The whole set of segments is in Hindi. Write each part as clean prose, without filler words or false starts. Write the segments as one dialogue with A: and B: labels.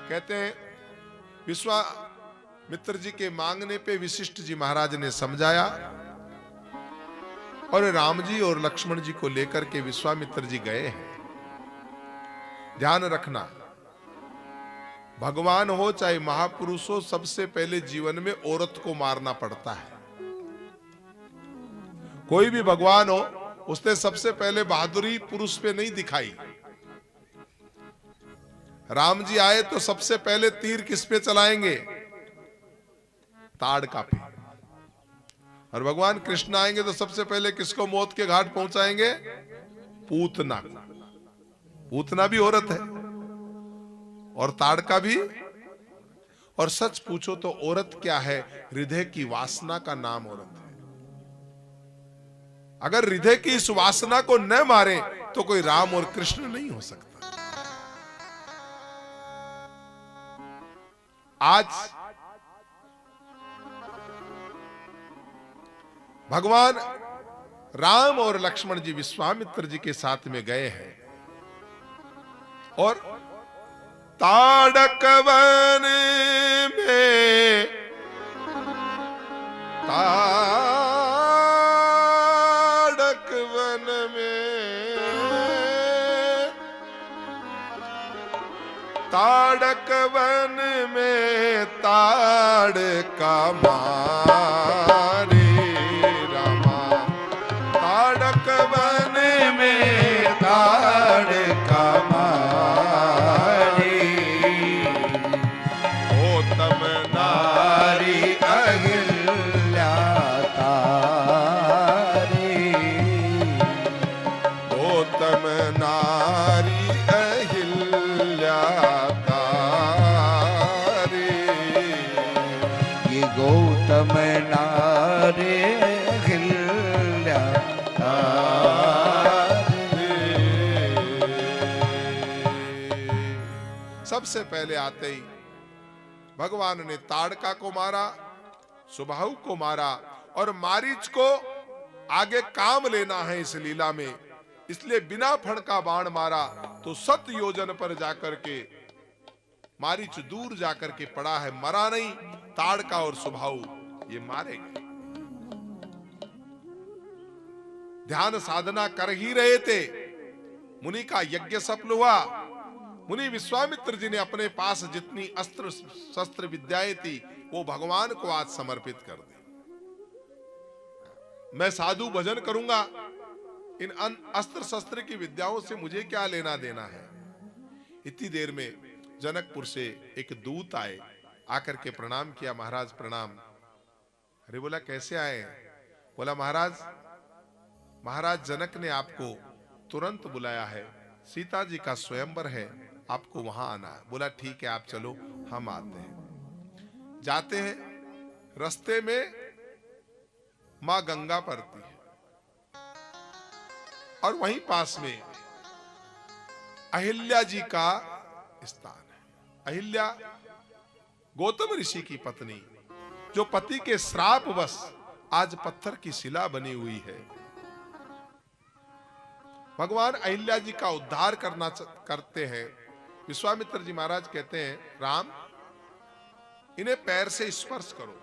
A: कहते हैं विश्वामित्र जी के मांगने पे वशिष्ठ जी महाराज ने समझाया और राम जी और लक्ष्मण जी को लेकर के विश्वामित्र जी गए हैं। ध्यान रखना, भगवान हो चाहे महापुरुष हो, सबसे पहले जीवन में औरत को मारना पड़ता है। कोई भी भगवान हो, उसने सबसे पहले बहादुरी पुरुष पे नहीं दिखाई। राम जी आए तो सबसे पहले तीर किस पे चलाएंगे? ताड़का पे। और भगवान कृष्ण आएंगे तो सबसे पहले किसको मौत के घाट पहुंचाएंगे? पूतना। पूतना भी औरत है और ताड़का भी। और सच पूछो तो औरत क्या है? हृदय की वासना का नाम औरत है। अगर हृदय की इस वासना को न मारे तो कोई राम और कृष्ण नहीं हो सकता। आज भगवान राम और लक्ष्मण जी विश्वामित्र जी के साथ में गए हैं और ताड़क वन में ताड़क वन में ताड़का मारे रामा। ताड़क वन में ताड़का मारे। गौतम नारी अहिल्या तारे। गौतम नारी अहिल्या
B: गौतम नारे अहिल्या तारे।
A: सबसे पहले आते ही भगवान ने ताड़का को मारा, सुबाहु को मारा और मारीच को आगे काम लेना है इस लीला में, इसलिए बिना फण का बाण मारा तो 7 योजन पर जाकर के मारीच दूर जाकर के पड़ा है, मरा नहीं। ताड़का और सुबाहु ये मारे गए। ध्यान साधना कर ही रहे थे, मुनि का यज्ञ सफल हुआ। मुनि विश्वामित्र जी ने अपने पास जितनी अस्त्र शस्त्र विद्याएं थी वो भगवान को आज समर्पित कर दी। मैं साधु भजन करूंगा, इन अस्त्र शस्त्र की विद्याओं से मुझे क्या लेना देना है। इतनी देर में जनकपुर से एक दूत आए, आकर के प्रणाम किया। महाराज प्रणाम। अरे बोला कैसे आए? बोला महाराज जनक ने आपको तुरंत बुलाया है, सीता जी का स्वयंवर है, आपको वहां आना है। बोला ठीक है आप चलो, हम आते हैं। जाते हैं, रास्ते में मां गंगा पड़ती है और वहीं पास में अहिल्या जी का स्थान है। अहिल्या गौतम ऋषि की पत्नी, जो पति के श्रापवश आज पत्थर की शिला बनी हुई है। भगवान अहिल्या जी का उद्धार करते हैं। विश्वामित्र जी महाराज कहते हैं राम इन्हें पैर से स्पर्श करो।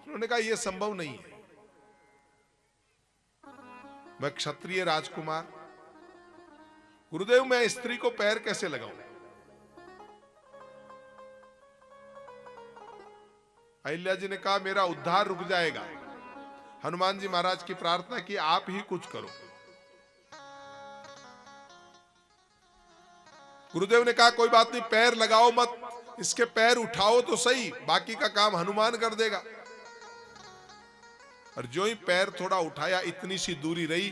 A: उन्होंने कहा यह संभव नहीं है, मैं क्षत्रिय राजकुमार, गुरुदेव मैं स्त्री को पैर कैसे लगाऊं? अहिल्या जी ने कहा मेरा उद्धार रुक जाएगा। हनुमान जी महाराज की प्रार्थना की आप ही कुछ करो। गुरुदेव ने कहा कोई बात नहीं, पैर लगाओ मत, इसके पैर उठाओ तो सही, बाकी का काम हनुमान कर देगा। और जो ही पैर थोड़ा उठाया, इतनी सी दूरी रही,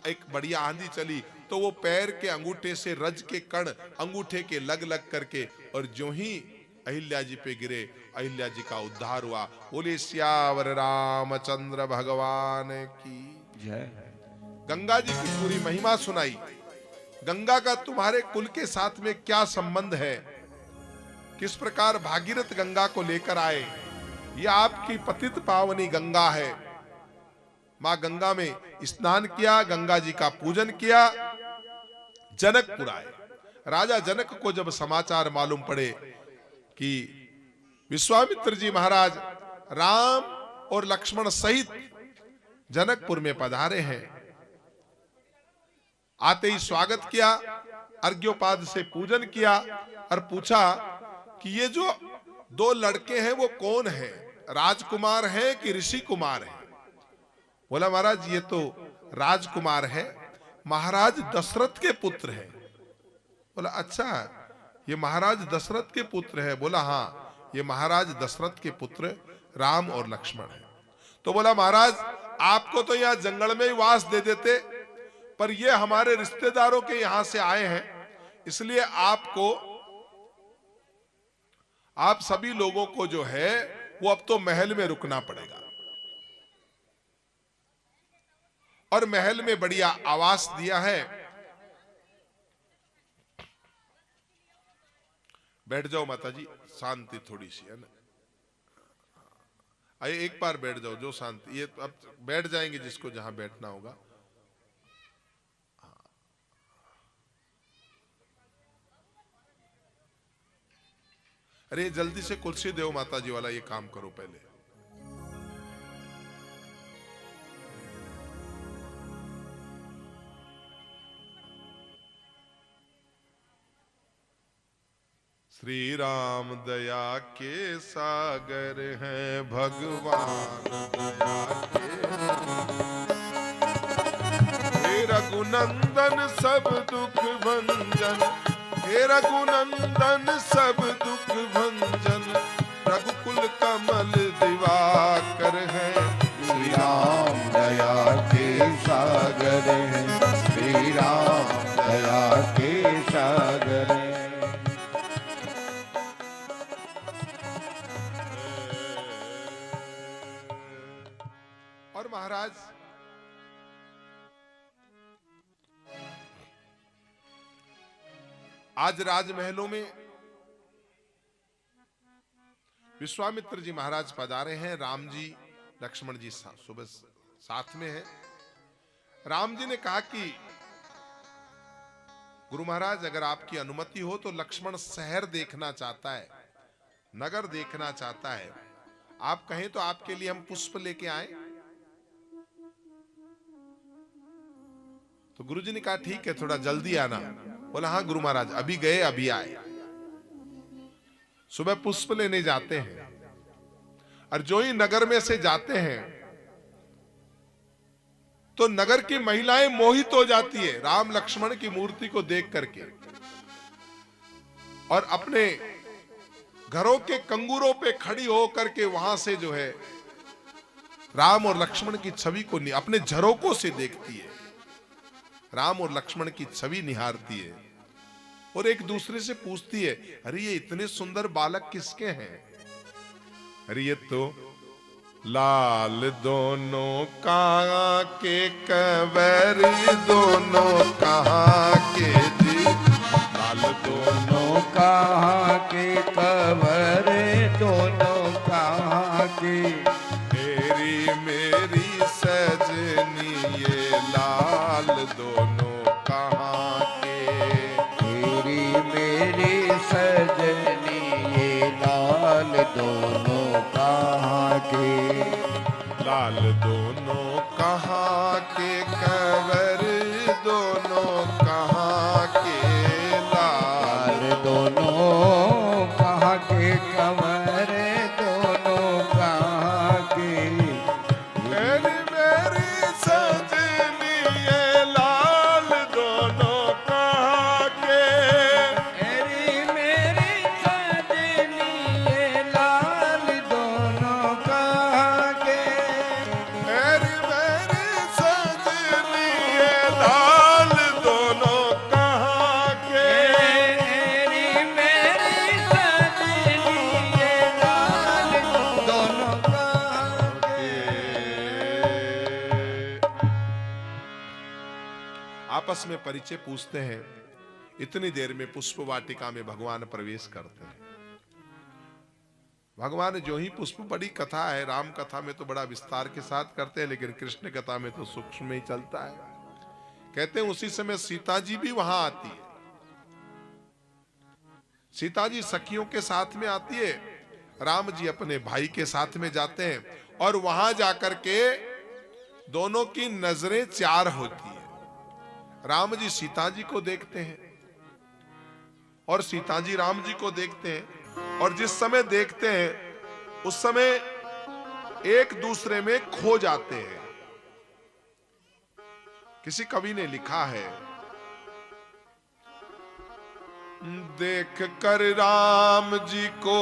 A: एक बढ़िया आंधी चली तो वो पैर के अंगूठे से रज के कण अंगूठे के लग लग करके, और जो ही अहिल्या जी पे गिरे, अहिल्या जी का उद्धार हुआ। बोले सियावर रामचंद्र भगवान की जय। गंगा जी की पूरी महिमा सुनाई। गंगा का तुम्हारे कुल के साथ में क्या संबंध है, किस प्रकार भागीरथ गंगा को लेकर आए। यह आपकी पतित पावनी गंगा है। मां गंगा में स्नान किया, गंगा जी का पूजन किया, जनकपुर आए। राजा जनक को जब समाचार मालूम पड़े कि विश्वामित्र जी महाराज राम और लक्ष्मण सहित जनकपुर में पधारे हैं, आते ही स्वागत किया, अर्घ्योपाद से पूजन किया और पूछा कि ये जो दो लड़के हैं वो कौन है, राजकुमार हैं कि ऋषि कुमार हैं? बोला महाराज ये तो राजकुमार है, महाराज दशरथ के पुत्र हैं। बोला अच्छा, ये महाराज दशरथ के पुत्र है? बोला हाँ, ये महाराज दशरथ के पुत्र राम और लक्ष्मण है। तो बोला महाराज आपको तो यहाँ जंगल में ही वास दे देते, पर ये हमारे रिश्तेदारों के यहां से आए हैं, इसलिए आप सभी लोगों को जो है वो अब तो महल में रुकना पड़ेगा। और महल में बढ़िया आवास दिया है। बैठ जाओ माता जी, शांति थोड़ी सी है ना। आइए एक बार बैठ जाओ, जो शांति, ये अब बैठ जाएंगे जिसको जहां बैठना होगा। अरे जल्दी से कुर्सी दो माता जी वाला, ये काम करो पहले। श्री राम दया के सागर हैं भगवान दया के, हे रघुनंदन सब दुख भंजन, हे रघुनंदन सब दुख भंजन, रघुकुल कमल दिवाकर है।
B: श्री राम दया के सागर हैं, श्री राम दया के सागर हैं।
A: और महाराज आज राजमहलों में विश्वामित्र जी महाराज पधारे हैं, राम जी लक्ष्मण जी सुबह साथ में हैं। राम जी ने कहा कि गुरु महाराज अगर आपकी अनुमति हो तो लक्ष्मण शहर देखना चाहता है, नगर देखना चाहता है, आप कहें तो आपके लिए हम पुष्प लेके आए। तो गुरुजी ने कहा ठीक है, थोड़ा जल्दी आना। बोला हाँ गुरु महाराज, अभी गए अभी आए। सुबह पुष्प लेने जाते हैं और जो ही नगर में से जाते हैं तो नगर की महिलाएं मोहित हो जाती है राम लक्ष्मण की मूर्ति को देख करके, और अपने घरों के कंगूरों पे खड़ी हो करके वहां से जो है राम और लक्ष्मण की छवि को अपने झरोकों से देखती है, राम और लक्ष्मण की छवि निहारती है और एक दूसरे से पूछती है, अरे ये इतने सुंदर बालक किसके हैं? अरे ये तो लाल दोनों कहाँ के कंवर, दोनों कहाँ के जी, लाल दोनों
B: कहाँ के कंवर, दोनों कहाँ के,
A: मेरी मेरी सजनी ये लाल दोनों कहाँ के,
B: तेरी मेरी सजनी ये लाल दोनों कहाँ के,
A: लाल दोनों कहाँ के कंवर, दोनों कहाँ के, लाल
B: दोनों कहाँ के कंवर, दोनों कहाँ के,
A: मेरी मेरी सजनी ये लाल दोनों कहाँ के,
B: तेरी मेरी सजनी ये लाल दोनों कहाँ के,
A: मेरी मेरी सजनी ये लाल दोनों कहाँ के,
B: तेरी मेरी सजनी ये लाल दोनों कहाँ के।
A: आपस में परिचय पूछते हैं। इतनी देर में पुष्प वाटिका में भगवान प्रवेश करते हैं। भगवान जो ही पुष्प, बड़ी कथा है, राम कथा में तो बड़ा विस्तार के साथ करते हैं, लेकिन कृष्ण कथा में तो सूक्ष्म में ही चलता है। कहते हैं उसी समय सीता जी भी वहां आती है सीता जी सखियों के साथ में आती है, राम जी अपने भाई के साथ में जाते हैं और वहां जाकर के दोनों की नजरें चार होती है। राम जी सीता जी को देखते हैं और सीता जी राम जी को देखते हैं, और जिस समय देखते हैं उस समय एक दूसरे में खो जाते हैं। किसी कवि ने लिखा है, देख कर राम जी को,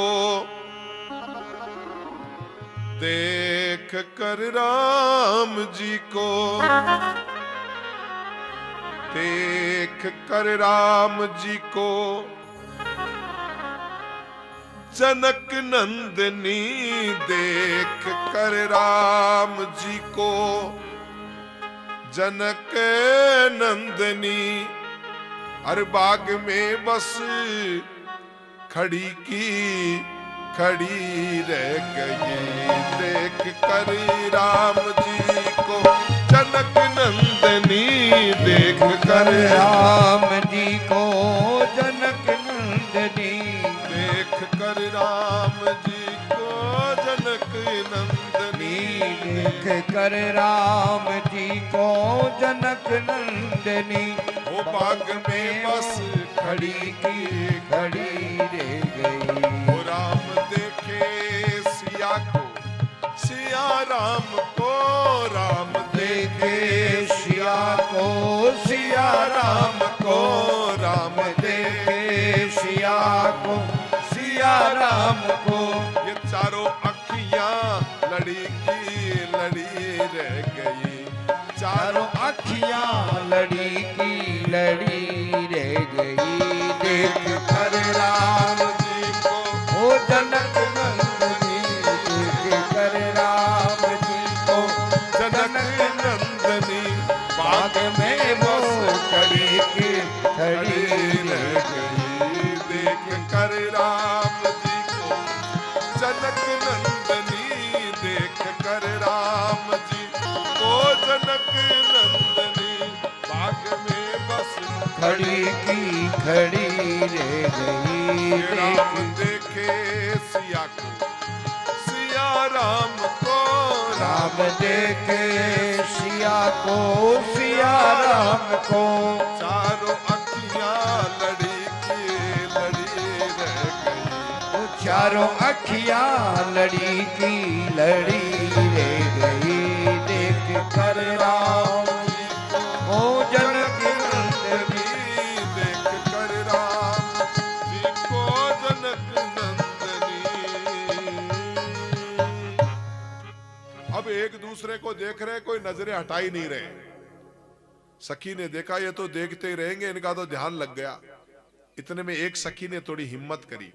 A: देख कर राम जी को, देख कर राम जी को, जनक नंदनी देख कर राम जी को, जनक नंदनी हर बाग में बस खड़ी की खड़ी रह गई। देख कर राम जी को जनक नंदनी, देख कर
B: राम जी को जनक नंदनी,
A: देख कर राम जी को जनक नंदनी,
B: देख कर राम जी को जनक नंदनी,
A: वो बाग में बस
B: खड़ी की खड़ी रह गई।
A: वो राम देखे सिया को, सिया राम को, राम
B: देखे सिया को, सिया राम को, राम देखे सिया को, सिया राम को।
A: ये चारों अखियां लड़ी की लड़ी रह गई,
B: चारों अखियां लड़ी की लड़ी रह गई। देख कर राम
A: जी को
B: ओ जनक नंदनी, देख कर राम जी को
A: जनक नंदनी,
B: बाग में वो खड़ी की खड़ी
A: रह
B: रह
A: गई। देख कर राम जी को जनक नंदनी, देख कर राम जी को जनक नंदनी, बाग में बस
B: खड़ी की खड़ी रह गई।
A: राम देखे सिया को, सिया राम को,
B: राम देखे सिया को, सिया राम को।
A: चारों अखियां लड़ी की लड़ी रह गई।
B: चारों अखियां लड़ी की लड़ी रह गई। देख कर राम जी को जनक नंदनी,
A: देख कर राम जी को जनक नंदनी। अब एक दूसरे को देख रहे, कोई नजरें हटा ही नहीं रहे। सखी ने देखा ये तो देखते ही रहेंगे, इनका तो ध्यान लग गया। इतने में एक सखी ने थोड़ी हिम्मत करी,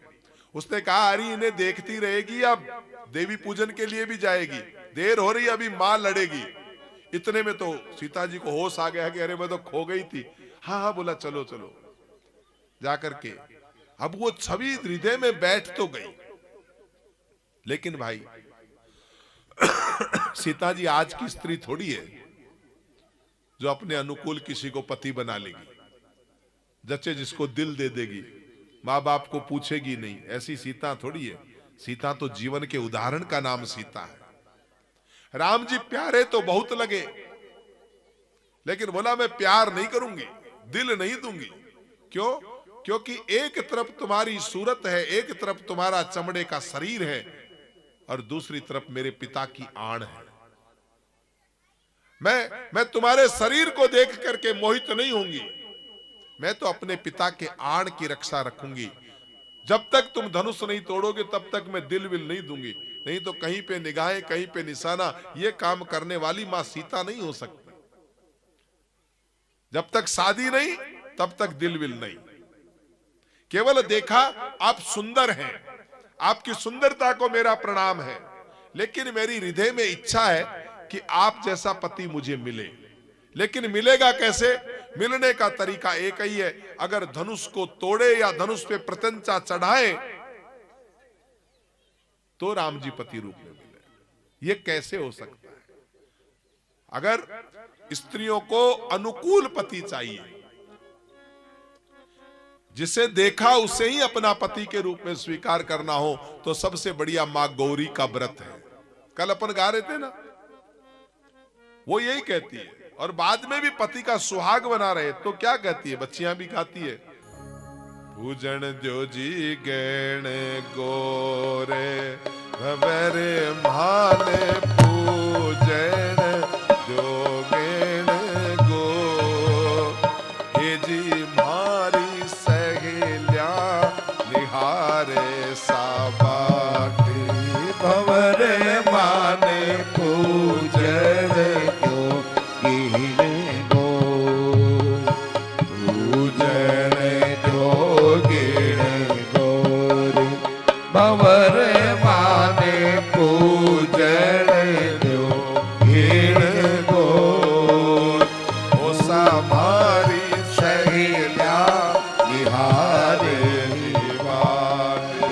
A: उसने कहा अरे इन्हें देखती रहेगी, अब देवी पूजन के लिए भी जाएगी, देर हो रही, अभी मां लड़ेगी। इतने में तो सीता जी को होश आ गया कि अरे मैं तो खो गई थी। हाँ हाँ बोला चलो चलो जाकर के। अब वो छवि हृदय में बैठ तो गई, लेकिन भाई सीता जी आज की स्त्री थोड़ी है जो अपने अनुकूल किसी को पति बना लेगी, जच्चे जिसको दिल दे देगी, माँ बाप को पूछेगी नहीं। ऐसी सीता थोड़ी है। सीता तो जीवन के उदाहरण का नाम सीता है। राम जी प्यारे तो बहुत लगे, लेकिन बोला मैं प्यार नहीं करूंगी, दिल नहीं दूंगी। क्यों? क्योंकि एक तरफ तुम्हारी सूरत है, एक तरफ तुम्हारा चमड़े का शरीर है, और दूसरी तरफ मेरे पिता की आण है। मैं तुम्हारे शरीर को देख करके मोहित नहीं होंगी, मैं तो अपने पिता के आण की रक्षा रखूंगी। जब तक तुम धनुष नहीं तोड़ोगे तब तक मैं दिल विल नहीं दूंगी। नहीं तो कहीं पे निगाहें, कहीं पे निशाना, ये काम करने वाली मां सीता नहीं हो सकती। जब तक शादी नहीं तब तक दिल विल नहीं। केवल देखा आप सुंदर हैं, आपकी सुंदरता को मेरा प्रणाम है, लेकिन मेरी हृदय में इच्छा है कि आप जैसा पति मुझे मिले। लेकिन मिलेगा कैसे? मिलने का तरीका एक ही है, अगर धनुष को तोड़े या धनुष पे प्रत्यंचा चढ़ाए तो राम जी पति रूप में मिले। ये कैसे हो सकता है? अगर स्त्रियों को अनुकूल पति चाहिए, जिसे देखा उसे ही अपना पति के रूप में स्वीकार करना हो तो सबसे बढ़िया मां गौरी का व्रत है। कल अपन गा रहे थे ना, वो यही कहती है। और बाद में भी पति का सुहाग बना रहे तो क्या कहती है, बच्चियां भी गाती है, पूजन जो जी गण गोरे भवरे माने पूजन जो गण गो, हे जी मारी सहेल्या निहारे साबाटी,
B: भंवर माने पूजन जो गिण गो, पूजन जो गिण गोर, भंवर माने पूजन जो गिण गोर,
A: ओ सामारी
B: सहेल्या निहारे निवारे,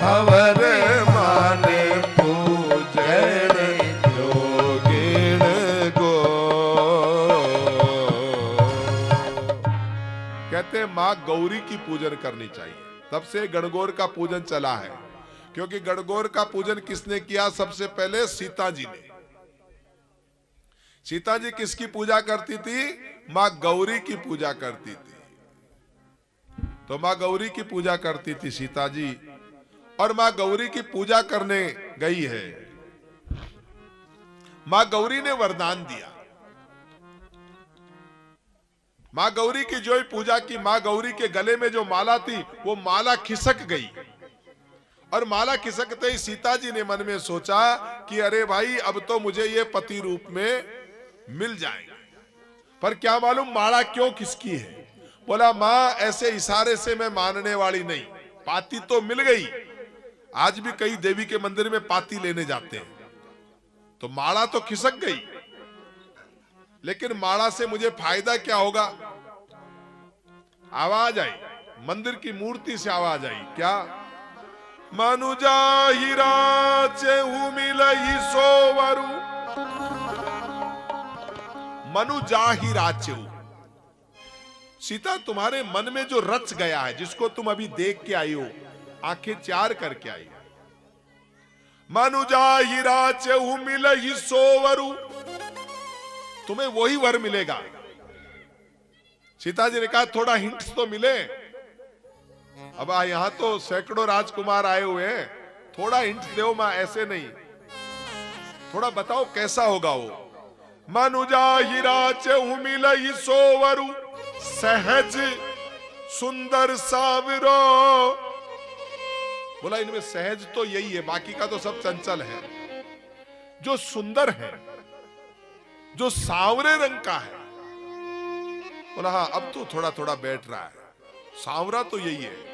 B: भंवर माने पूजन जो गिण गो।
A: कहते हैं मां गौरी की पूजन करनी चाहिए। तब से गणगौर का पूजन चला है, क्योंकि गणगौर का पूजन किसने किया? सबसे पहले सीता जी ने। सीता जी किसकी पूजा करती थी? मां गौरी की पूजा करती थी। तो मां गौरी की पूजा करती थी सीता जी, और मां गौरी की पूजा करने गई है। मां गौरी ने वरदान दिया। मां गौरी की जो ही पूजा की, मां गौरी के गले में जो माला थी वो माला खिसक गई, और माला खिसकते ही सीता जी ने मन में सोचा कि अरे भाई अब तो मुझे ये पति रूप में मिल जाएगा। पर क्या मालूम माला क्यों खिसकी है। बोला मां ऐसे इशारे से मैं मानने वाली नहीं, पाती तो मिल गई। आज भी कई देवी के मंदिर में पाती लेने जाते हैं, तो माला तो खिसक गई, लेकिन माला से मुझे फायदा क्या होगा? आवाज आई, मंदिर की मूर्ति से आवाज आई, क्या? मनुजा हीरा चेहू मिलई सोवरु, मनुजा हीरा चेहू। सीता तुम्हारे मन में जो रच गया है, जिसको तुम अभी देख के आई हो, आंखें चार करके आई, मनुजा हीरा चेहू मिलई सोवरु, तुम्हें वही वर मिलेगा। सीता जी ने कहा थोड़ा हिंट्स तो मिले। अब यहां तो सैकड़ों राजकुमार आए हुए हैं, थोड़ा हिंट्स दो मां, ऐसे नहीं, थोड़ा बताओ कैसा होगा वो। मनुजा हीरा चेहू मिलई सोवरु, सहज सुंदर सावरो। बोला इनमें सहज तो यही है, बाकी का तो सब चंचल है। जो सुंदर है, जो सांवरे रंग का है, बोला हाँ अब तो थोड़ा थोड़ा बैठ रहा है, सांवरा तो यही है।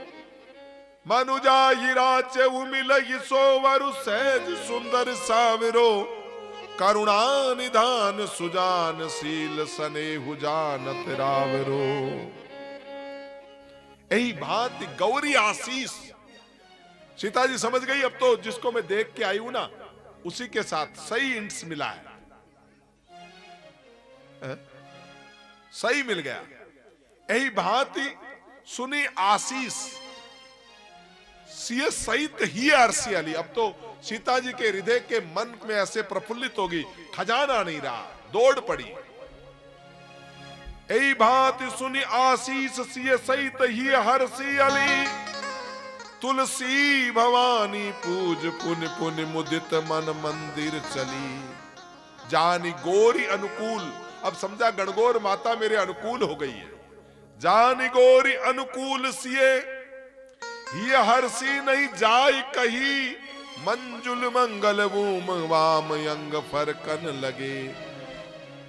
A: मनुजा हीरा चेहू मिलई सोवरु, सहज सुंदर सावरो, करुणा निधान सुजान शील स्नेहु जानत रावरो। यही बात गौरी आशीष। सीता जी समझ गई अब तो जिसको मैं देख के आई हूं ना, उसी के साथ सही इंट्स मिला है, सही मिल गया। यही भांति सुनी आशीष सीए सहित ही अरसी अली। अब तो सीता जी के हृदय के मन में ऐसे प्रफुल्लित होगी, खजाना नहीं रहा, दौड़ पड़ी। यही भांति सुनी आशीष सीए सहित ही हरसी अली, तुलसी भवानी पूज पुन पुन मुदित मन मंदिर चली। जानी गोरी अनुकूल, अब समझा गणगौर माता मेरे अनुकूल हो गई है। जानी गोरी अनुकूल सिए, ये हरसी नहीं जाय कही, मंजुल मंगल वूम वाम अंग फरकन लगे।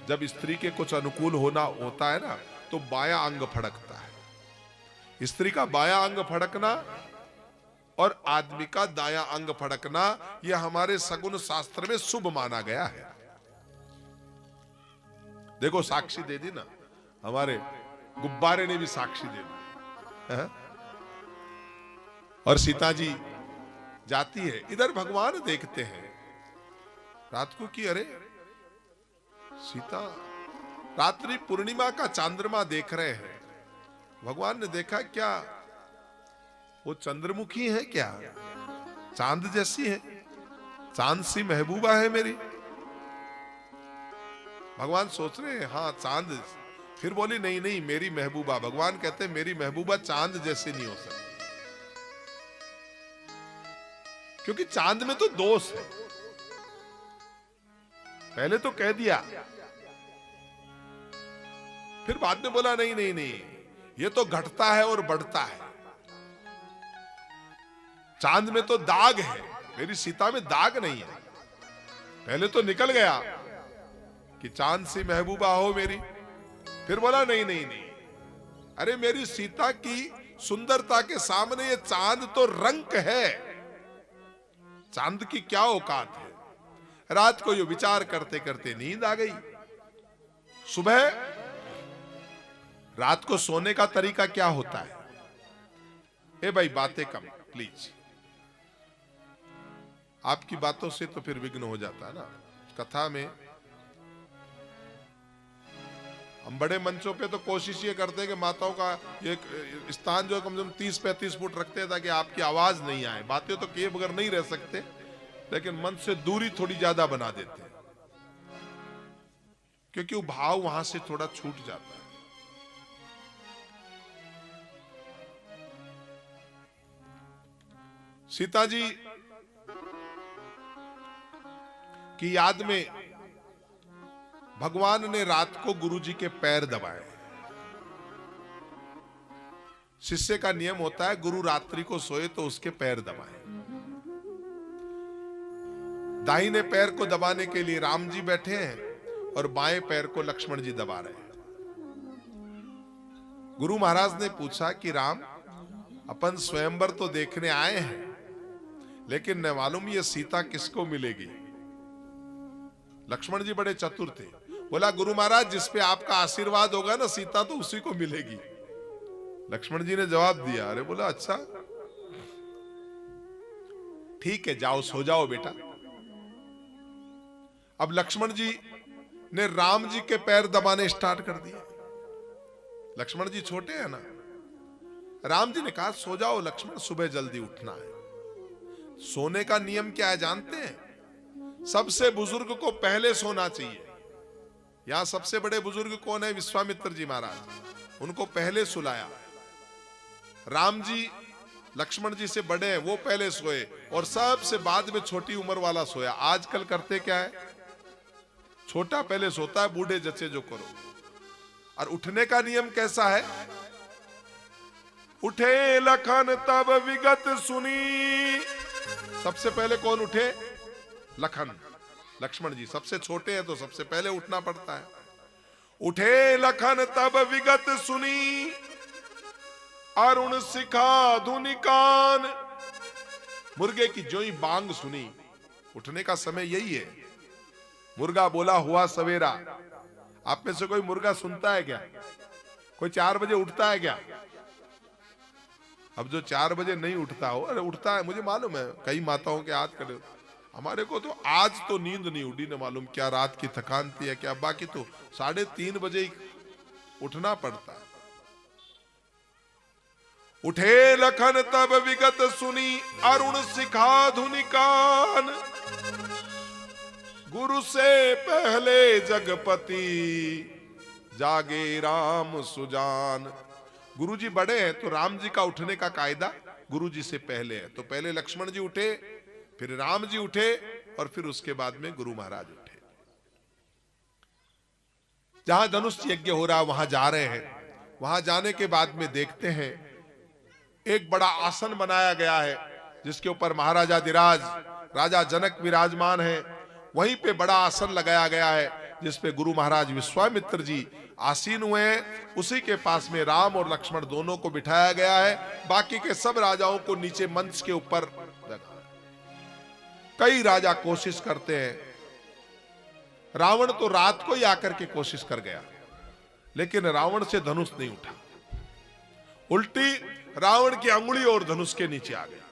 A: जब स्त्री के कुछ अनुकूल होना होता है ना, तो बायां अंग फड़कता है। स्त्री का बायां अंग फड़कना और आदमी का दायां अंग फड़कना, यह हमारे सगुन शास्त्र में शुभ माना गया है। देखो साक्षी दे दी ना, हमारे गुब्बारे ने भी साक्षी दे दी है? और सीता जी जाती है, इधर भगवान देखते हैं रात को कि अरे सीता, रात्रि पूर्णिमा का चांद्रमा देख रहे हैं, भगवान ने देखा क्या वो चंद्रमुखी है क्या, चांद जैसी है, चांद सी महबूबा है मेरी। भगवान सोच रहे हैं हाँ चांद। फिर बोली नहीं नहीं मेरी महबूबा। भगवान कहते हैं मेरी महबूबा चांद जैसे नहीं हो सकती, क्योंकि चांद में तो दोष है। पहले तो कह दिया, फिर बाद में बोला नहीं नहीं नहीं ये तो घटता है और बढ़ता है, चांद में तो दाग है, मेरी सीता में दाग नहीं है। पहले तो निकल गया कि चांद सी महबूबा हो मेरी, फिर बोला नहीं नहीं नहीं, अरे मेरी सीता की सुंदरता के सामने ये चांद तो रंक है, चांद की क्या औकात है। रात को ये विचार करते करते नींद आ गई। सुबह रात को सोने का तरीका क्या होता है? ए भाई बातें कम प्लीज, आपकी बातों से तो फिर विघ्न हो जाता है ना कथा में। हम बड़े मंचों पे तो कोशिश ये करते हैं कि माताओं का ये स्थान जो कम से कम 30-35 फुट रखते हैं ताकि आपकी आवाज नहीं आए। बातें तो किए बगैर नहीं रह सकते, लेकिन मन से दूरी थोड़ी ज्यादा बना देते हैं, क्योंकि वो भाव वहां से थोड़ा छूट जाता है। सीता जी की याद में भगवान ने रात को गुरु जी के पैर दबाए। शिष्य का नियम होता है गुरु रात्रि को सोए तो उसके पैर दबाए। दाहिने पैर को दबाने के लिए राम जी बैठे हैं और बाएं पैर को लक्ष्मण जी दबा रहे हैं। गुरु महाराज ने पूछा कि राम अपन स्वयंवर तो देखने आए हैं, लेकिन न मालूम ये सीता किसको मिलेगी। लक्ष्मण जी बड़े चतुर थे, बोला गुरु महाराज जिस पे आपका आशीर्वाद होगा ना सीता तो उसी को मिलेगी। लक्ष्मण जी ने जवाब दिया, अरे बोला अच्छा ठीक है जाओ सो जाओ बेटा। अब लक्ष्मण जी ने राम जी के पैर दबाने स्टार्ट कर दिए। लक्ष्मण जी छोटे हैं ना। राम जी ने कहा सो जाओ लक्ष्मण, सुबह जल्दी उठना है। सोने का नियम क्या है जानते हैं? सबसे बुजुर्ग को पहले सोना चाहिए। यहां सबसे बड़े बुजुर्ग कौन है? विश्वामित्र जी महाराज, उनको पहले सुलाया। राम जी लक्ष्मण जी से बड़े हैं, वो पहले सोए और सबसे बाद में छोटी उम्र वाला सोया। आजकल करते क्या है, छोटा पहले सोता है, बूढ़े जचे जो करो। और उठने का नियम कैसा है? उठे लखन तब विगत सुनी। सबसे पहले कौन उठे? लखन, लक्ष्मण जी सबसे छोटे हैं तो सबसे पहले उठना पड़ता है। उठे लखन तब विगत सुनी, अरुण शिखा धुनि कान। मुर्गे की जो ही बांग सुनी, उठने का समय यही है। मुर्गा बोला हुआ सवेरा। आप में से कोई मुर्गा सुनता है क्या? कोई 4 बजे उठता है क्या? अब जो 4 बजे नहीं उठता हो, अरे उठता है, मुझे मालूम है कई माताओं के हाथ करे। हमारे को तो आज तो नींद नहीं उड़ी, न मालूम क्या रात की थकान थी या क्या। बाकी तो 3:30 बजे ही उठना पड़ता है। उठे लखन तब विगत सुनी, अरुण शिखा धुनि कान। गुरु से पहले जगपति, जागे राम सुजान। गुरु जी बड़े हैं तो राम जी का उठने का कायदा गुरु जी से पहले है। तो पहले लक्ष्मण जी उठे, फिर राम जी उठे और फिर उसके बाद में गुरु महाराज उठे। जहां धनुष यज्ञ हो रहा वहां जा रहे हैं। वहां जाने के बाद में देखते हैं एक बड़ा आसन बनाया गया है जिसके ऊपर महाराजा धीराज, राजा जनक विराजमान है। वहीं पे बड़ा आसन लगाया गया है जिसपे गुरु महाराज विश्वामित्र जी आसीन हुए हैं। उसी के पास में राम और लक्ष्मण दोनों को बिठाया गया है। बाकी के सब राजाओं को नीचे मंच के ऊपर रखा है। कई राजा कोशिश करते हैं। रावण तो रात को ही आकर के कोशिश कर गया, लेकिन रावण से धनुष नहीं उठा। उल्टी रावण की अंगुली और धनुष के नीचे आ गया।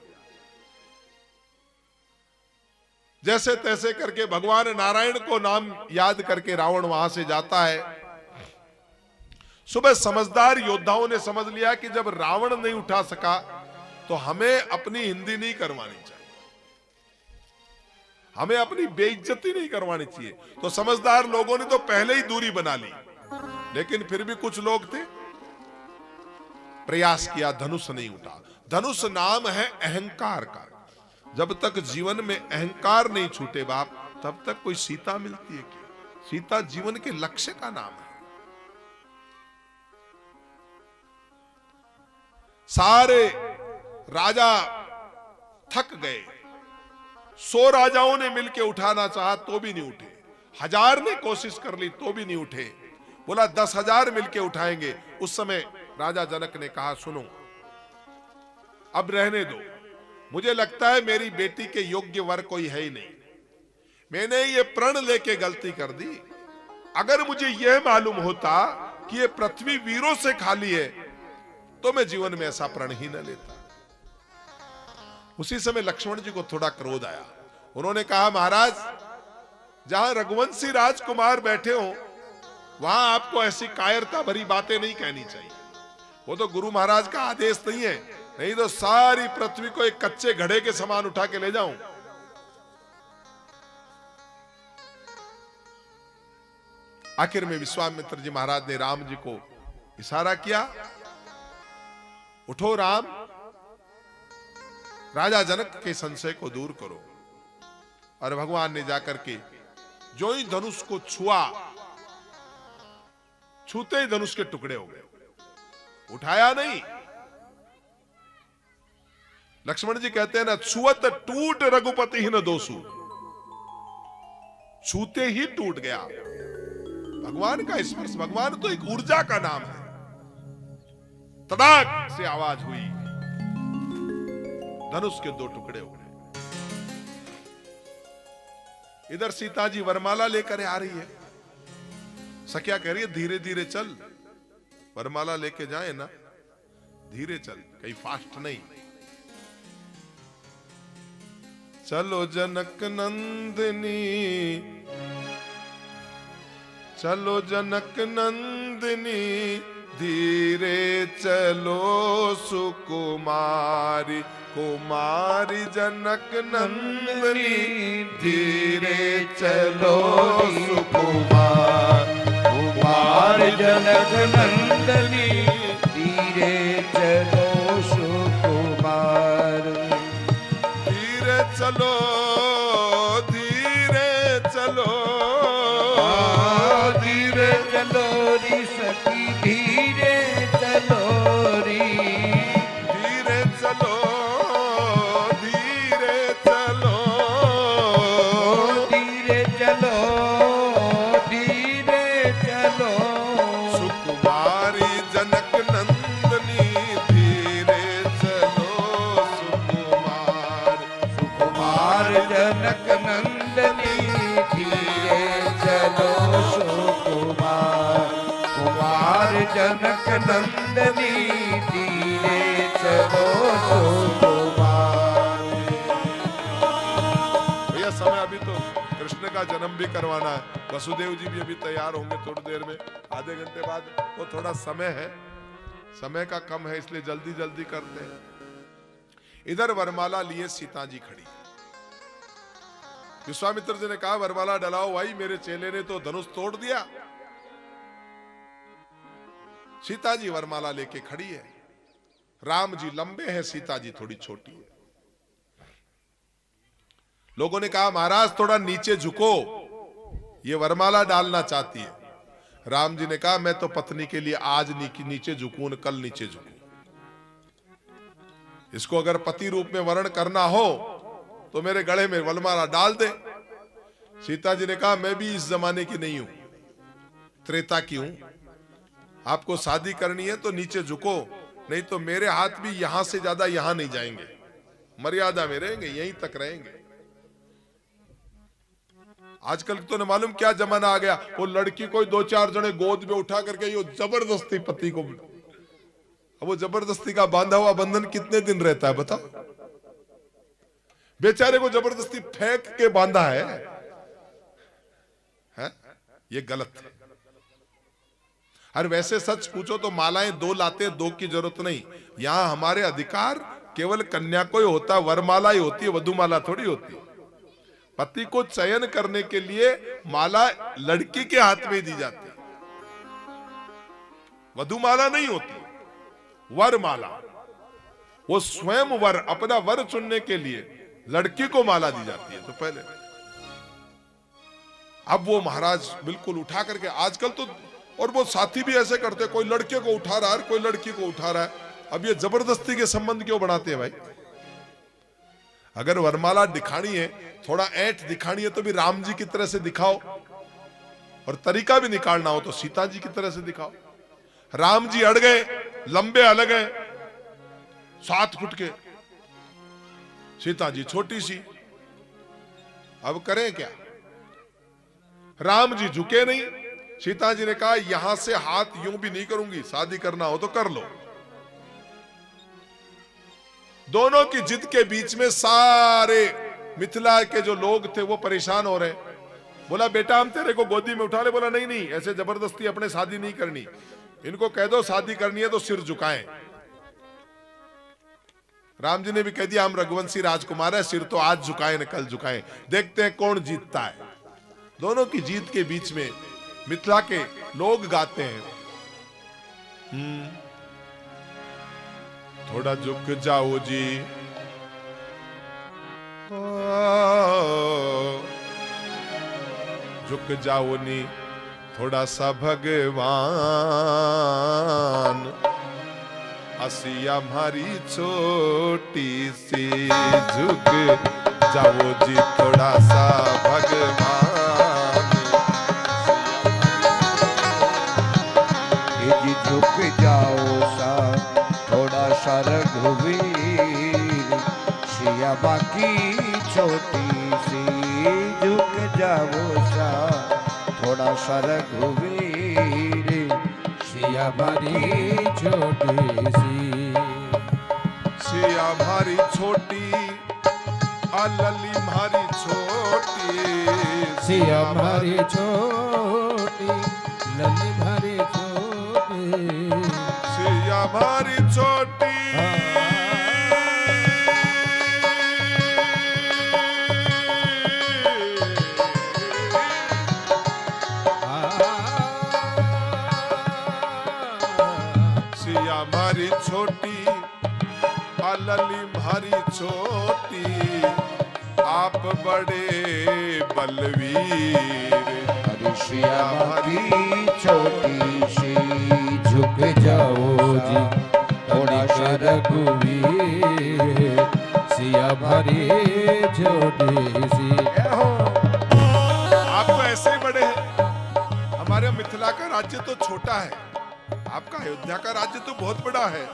A: जैसे तैसे करके भगवान नारायण को नाम याद करके रावण वहां से जाता है। सुबह समझदार योद्धाओं ने समझ लिया कि जब रावण नहीं उठा सका तो हमें अपनी हिंदी नहीं करवानी चाहिए, हमें अपनी बेइज्जती नहीं करवानी चाहिए। तो समझदार लोगों ने तो पहले ही दूरी बना ली, लेकिन फिर भी कुछ लोग थे, प्रयास किया, धनुष नहीं उठा। धनुष नाम है अहंकार का। जब तक जीवन में अहंकार नहीं छूटे बाप, तब तक कोई सीता मिलती है क्या? सीता जीवन के लक्ष्य का नाम है। सारे राजा थक गए, 100 राजाओं ने मिलकर उठाना चाहा तो भी नहीं उठे, 1000 ने कोशिश कर ली तो भी नहीं उठे। बोला 10,000 मिलके उठाएंगे। उस समय राजा जनक ने कहा सुनो, अब रहने दो, मुझे लगता है मेरी बेटी के योग्य वर कोई है ही नहीं। मैंने ये प्रण लेके गलती कर दी। अगर मुझे यह मालूम होता कि ये पृथ्वी वीरों से खाली है तो मैं जीवन में ऐसा प्रण ही न लेता। उसी समय लक्ष्मण जी को थोड़ा क्रोध आया। उन्होंने कहा महाराज, जहां रघुवंशी राजकुमार बैठे हो वहां आपको ऐसी कायरता भरी बातें नहीं कहनी चाहिए। वो तो गुरु महाराज का आदेश नहीं है, नहीं तो सारी पृथ्वी को एक कच्चे घड़े के समान उठा के ले जाऊं। आखिर में विश्वामित्र जी महाराज ने राम जी को इशारा किया, उठो राम, राजा जनक के संशय को दूर करो। और भगवान ने जाकर के जो ही धनुष को छुआ, छूते ही धनुष के टुकड़े हो गए, उठाया नहीं। लक्ष्मण जी कहते हैं ना, छुअत टूट रघुपति ही न दोषु, छूते ही टूट गया। भगवान का स्पर्श, भगवान तो एक ऊर्जा का नाम है। तड़ाक से आवाज हुई, धनुष के 2 टुकड़े हो गए। इधर सीता जी वरमाला लेकर आ रही है। सखिया कह रही है धीरे धीरे चल, वरमाला लेके जाए ना, धीरे चल, कहीं फास्ट नहीं। चलो जनक नंदिनी, चलो जनक नंदिनी, धीरे चलो सुकुमारी, कुमारी जनक नंदिनी, धीरे चलो सुकुमार,
B: कुमार जनक नंदनी, धीरे चलो सुकुमार।
A: धीरे चलो, धीरे चलो,
B: धीरे चलो री सखी, धीरे चलो री,
A: धीरे चलो, धीरे चलो,
B: धीरे चलो, धीरे चलो।
A: सुकुमारी जनक नंदनी, धीरे चलो सुकुमार,
B: कुमार जनक नंदनी, धीरे चलो सुकुमार। कुमार जनक नंदनी, धीरे चलो सुकुमार।
A: भैया समय अभी तो कृष्ण का जन्म भी करवाना है, वसुदेव जी भी अभी तैयार होंगे थोड़ी देर में, आधे घंटे बाद। तो थोड़ा समय है, समय का कम है, इसलिए जल्दी जल्दी करते हैं। इधर वरमाला लिए सीता जी खड़ी। विश्वामित्र जी ने कहा वरमाला डलाओ भाई, मेरे चेले ने तो धनुष तोड़ दिया। सीता जी वरमाला लेके खड़ी है। राम जी लंबे हैं, सीता जी थोड़ी छोटी है। लोगों ने कहा महाराज थोड़ा नीचे झुको, ये वरमाला डालना चाहती है। राम जी ने कहा मैं तो पत्नी के लिए आज नीचे झुकूं, कल नीचे झुकूं। इसको अगर पति रूप में वर्ण करना हो तो मेरे गले में वरमाला डाल दे। सीता जी ने कहा मैं भी इस जमाने की नहीं हूं, त्रेता की हूं। आपको शादी करनी है तो नीचे झुको, नहीं तो मेरे हाथ भी यहां से ज्यादा यहां नहीं जाएंगे, मर्यादा में रहेंगे, यहीं तक रहेंगे। आजकल तो न मालूम क्या जमाना आ गया, वो लड़की को 2-4 जने गोद में उठा करके यो जबरदस्ती पति को, अब वो जबरदस्ती का बांधा हुआ बंधन कितने दिन रहता है बताओ। बेचारे को जबरदस्ती फेंक के बांधा है? ये गलत है। और वैसे सच पूछो तो मालाएं 2 लाते, 2 की जरूरत नहीं। यहां हमारे अधिकार केवल कन्या को ही होता है, वरमाला ही होती है, वधुमाला थोड़ी होती है। पति को चयन करने के लिए माला लड़की के हाथ में दी जाती है, वधुमाला नहीं होती, वरमाला। वो स्वयं वर, अपना वर चुनने के लिए लड़की को माला दी जाती है। तो पहले, अब वो महाराज बिल्कुल उठा करके, आजकल तो और वो साथी भी ऐसे करते, कोई लड़के को उठा रहा है, कोई लड़की को उठा रहा है। अब ये जबरदस्ती के संबंध क्यों बनाते हैं भाई? अगर वरमाला दिखानी है, थोड़ा ऐंठ दिखानी है, तो भी राम जी की तरह से दिखाओ, और तरीका भी निकालना हो तो सीता जी की तरह से दिखाओ। राम जी अड़ गए, लंबे अलग हैं, 7 फुट के, सीता जी छोटी सी। अब करें क्या? राम जी झुके नहीं, सीता जी ने कहा यहां से हाथ यूं भी नहीं करूंगी, शादी करना हो तो कर लो। दोनों की जिद के बीच में सारे मिथिला के जो लोग थे वो परेशान हो रहे। बोला बेटा हम तेरे को गोदी में उठा ले। बोला नहीं नहीं, ऐसे जबरदस्ती अपने शादी नहीं करनी, इनको कह दो शादी करनी है तो सिर झुकाएं। राम जी ने भी कह दिया हम रघुवंशी राजकुमार है, सिर तो आज झुकाएं न कल झुकाएं, देखते हैं कौन जीतता है। दोनों की जीत के बीच में मिथिला के लोग गाते हैं, थोड़ा झुक जाओ जी, झुक जाओ नी थोड़ा सा भगवान, हसिया हमारी छोटी सी, झुक जाओ जी थोड़ा सा भगवान।
B: जी झुक जाओ सा थोड़ा सा रघुवीर, सिया बाकी छोटी सी, झुक जाओ सा थोड़ा सा रघुवीर,
C: सिया भारी छोटी सी,
A: सिया भारी छोटी, लली भारी छोटी,
C: सिया भारी छोटी, लली भारी छोटी,
A: सिया भारी छोटी, सिया भारी छोटी, लली भारी छोटी, आप बड़े बलवीर,
B: सिया बाकी छोटी सी,
C: झुक जाओ जी थोड़ा सा रघुवीर, सिया भारी छोटी सी।
A: आप तो ऐसे ही बड़े हैं। हमारे मिथिला का राज्य तो छोटा है, आपका अयोध्या का राज्य तो बहुत बड़ा है।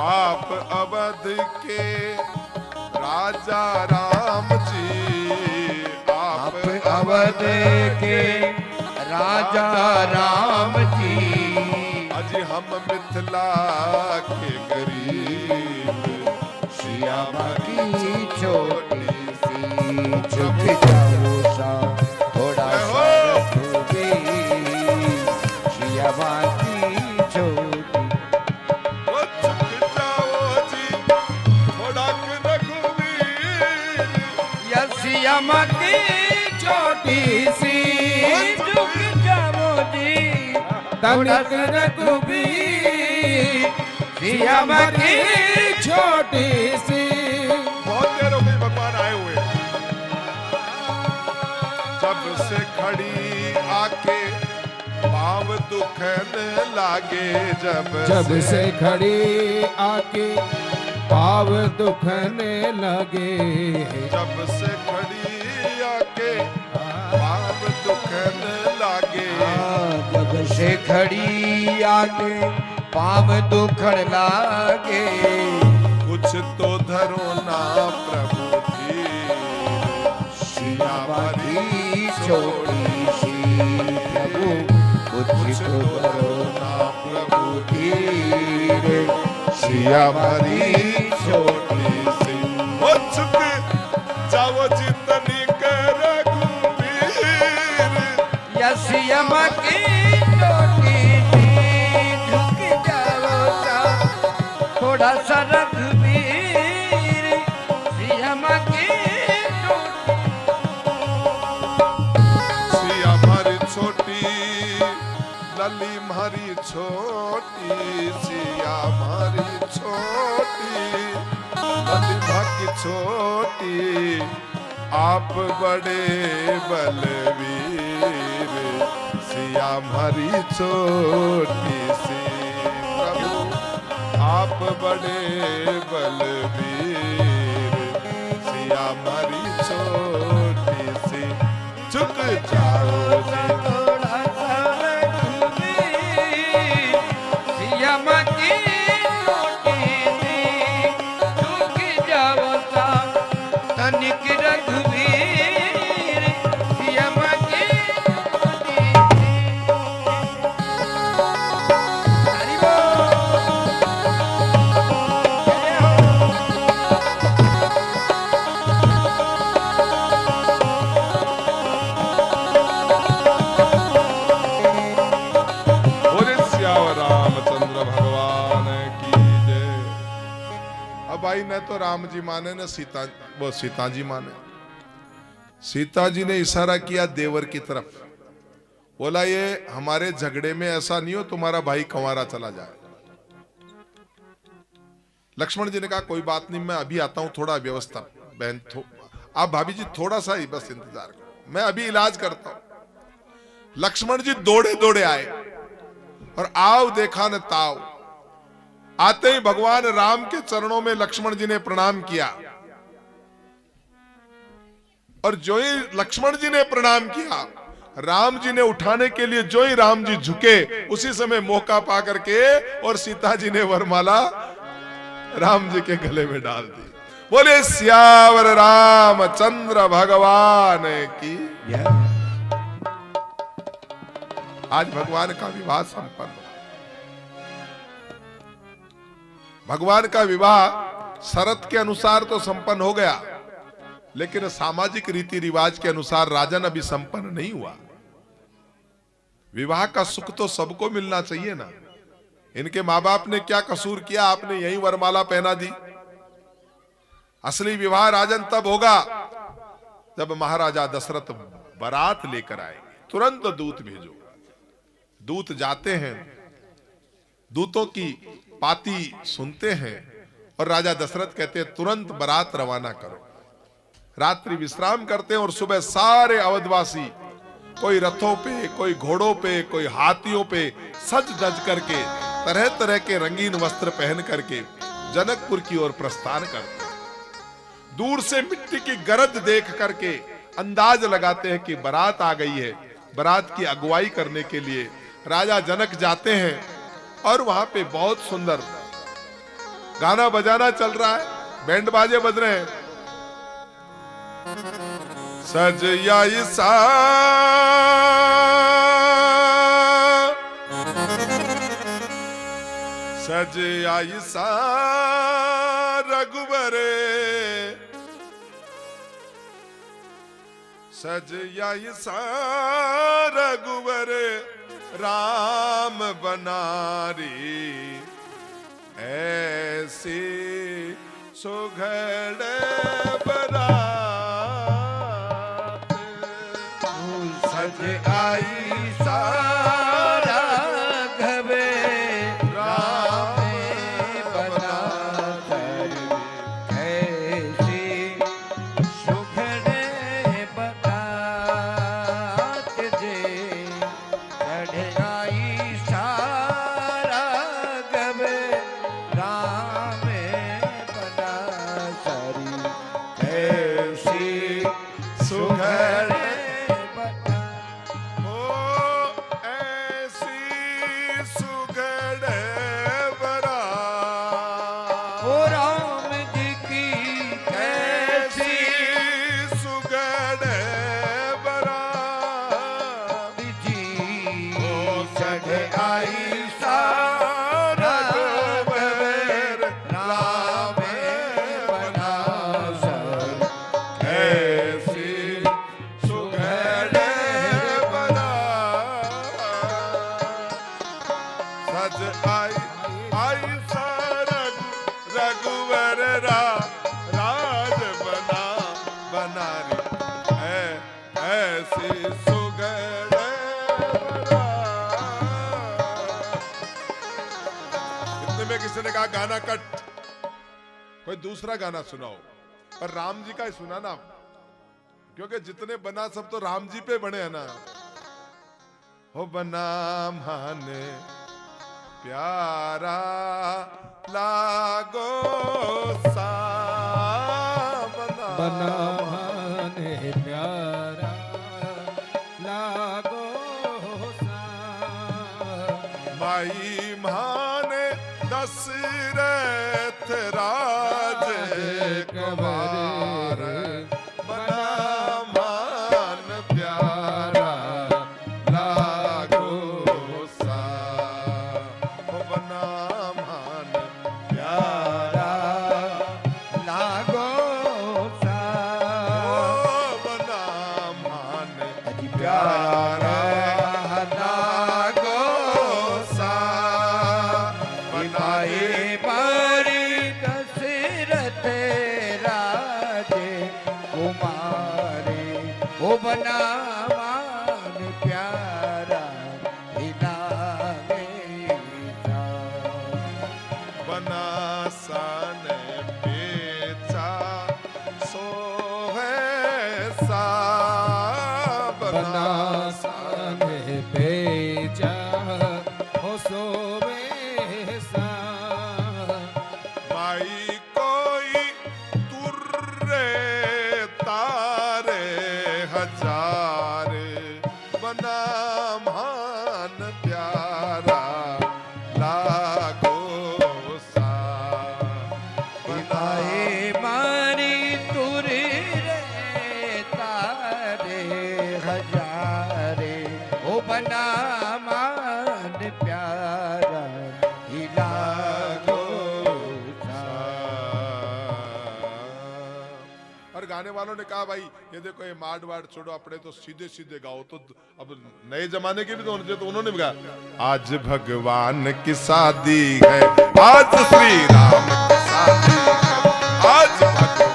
A: आप अवध के राजा राम जी,
B: आप अवध के राजा राम जी,
A: अजी हम मिथिला के गरीब,
B: सिया बाकी छोटी सी, झुक जाओ सा थोड़ा सा रघुवीर, सिया बाकी छोटी,
A: ओ झुक जाओ जी थोड़ा के रघुवीर,
B: या सिया बाकी छोटी सी, झुक जाओ जी
C: तनिक रघुवीर, सिया भारी छोटी सी।
A: बहुत देर हो गई भगवान आए हुए। जब से खड़ी आके पाव दुखन लागे,
C: जब से खड़ी आके पाव दुखने लगे,
A: जब से खड़ी आके पाव दुखन लागे,
B: जब से खड़ी आके पाव दुखड़ लागे,
A: कुछ तो धरो ना प्रभु जी, सिया
B: बाकी
A: भारी
B: छोटी सी, प्रभु कुछ तो धरो ना प्रभु धीर,
A: सिया भारी छोटी सी, ओ झुक जाओ जितनी कर रघुवीर,
B: या सिया बाकी रघुवीर सियम की
A: सिया मारी छोटी लली मारी छोटी सिया मारी छोटी लली भागी छोटी आप बड़े बलवीर सिया मारी छोटी सी प्रभु आप बड़े बलवीर सिया मारी छोटी सी झुक जाओ जी
B: थोड़ा सा रघुवीर सियम की छोटी सी झुक जाओ सा तनिक रघुवीर सियम की छोटी सी। हरि बोल। जय हो।
A: बोले सियावर रामचंद्र भगवान की जय। अब भाई न तो राम जी माने न सीता, वो सीता जी माने। सीता जी ने इशारा किया देवर की तरफ, बोला ये हमारे झगड़े में ऐसा नहीं हो तुम्हारा भाई कंवारा चला जाए। लक्ष्मण जी ने कहा कोई बात नहीं, मैं अभी आता हूं, थोड़ा व्यवस्था बहन आप भाभी जी थोड़ा सा ही बस इंतजार करो, मैं अभी इलाज करता हूं। लक्ष्मण जी दौड़े दौड़े आए और आओ देखा न ताव। आते ही भगवान राम के चरणों में लक्ष्मण जी ने प्रणाम किया और जो ही लक्ष्मण जी ने प्रणाम किया, राम जी ने उठाने के लिए जो ही राम जी झुके, उसी समय मौका पा करके और सीता जी ने वरमाला राम जी के गले में डाल दी। बोले सियावर रामचंद्र भगवान की। आज भगवान का विवाह संपन्न हो। भगवान का विवाह शरत के अनुसार तो संपन्न हो गया, लेकिन सामाजिक रीति रिवाज के अनुसार राजन अभी संपन्न नहीं हुआ। विवाह का सुख तो सबको मिलना चाहिए ना। इनके माँ बाप ने क्या कसूर किया, आपने यही वरमाला पहना दी। असली विवाह राजन तब होगा जब महाराजा दशरथ बारात लेकर आएंगे। तुरंत दूत भेजो। दूत जाते हैं, दूतों की पाती सुनते हैं और राजा दशरथ कहते हैं तुरंत बारात रवाना करो। रात्रि विश्राम करते हैं और सुबह सारे अवधवासी कोई रथों पे, कोई घोड़ों पे, कोई हाथियों पे सज धज करके तरह तरह के रंगीन वस्त्र पहन करके जनकपुर की ओर प्रस्थान करते हैं। दूर से मिट्टी की गरज देख करके अंदाज लगाते हैं कि बारात आ गई है। बारात की अगुवाई करने के लिए राजा जनक जाते हैं और वहां पे बहुत सुंदर गाना बजाना चल रहा है, बैंड बाजे बज रहे हैं। सज आई सा सज आई सा रघुवरे, सज आई सा रघुवरे राम बनारी, ऐसी सुघड़ बरात।
B: सज आई सारा घबे राम बनात, ऐसी सुघड़ बरात जे चढ़ आई सारा घबे राम बनात।
A: वर राज बना बना रे ऐसी सुगढ़ इतने में किसी ने कहा गाना कट, कोई दूसरा गाना सुनाओ। पर राम जी का ही सुना ना, क्योंकि जितने बना सब तो राम जी पे बने हैं ना। हो बना माने प्यारा लागो सा,
C: बना माने प्यारा लागो सा।
A: माई माने दशरथ राज कवार, बना मान प्यारा लागो सा। हो बना मान प्यारा
B: लागो सा।
A: हो बना मान प्यारा लागो सा। बनाए
B: मारी दशरथ राजे कुमारे, वो बना मान प्यारा लागे सा।
A: बना सन बेचा सो है सा।
C: बना साने बेचा हो सोवे सा।
A: माई कोई तुर्रे तारे हजारे, बना मान प्यारा लागो सा।
B: बनाए मारी तुरी रे तारे हजारे, वो बना मान प्यारा लागो सा।
A: और गाने वालों ने कहा भाई ये देखो ये माड वाड छोड़ो, अपने तो सीधे सीधे गाओ। तो अब नए जमाने के भी तो उन्होंने भी कहा आज भगवान की शादी है, आज श्री राम की शादी है, आज भगवान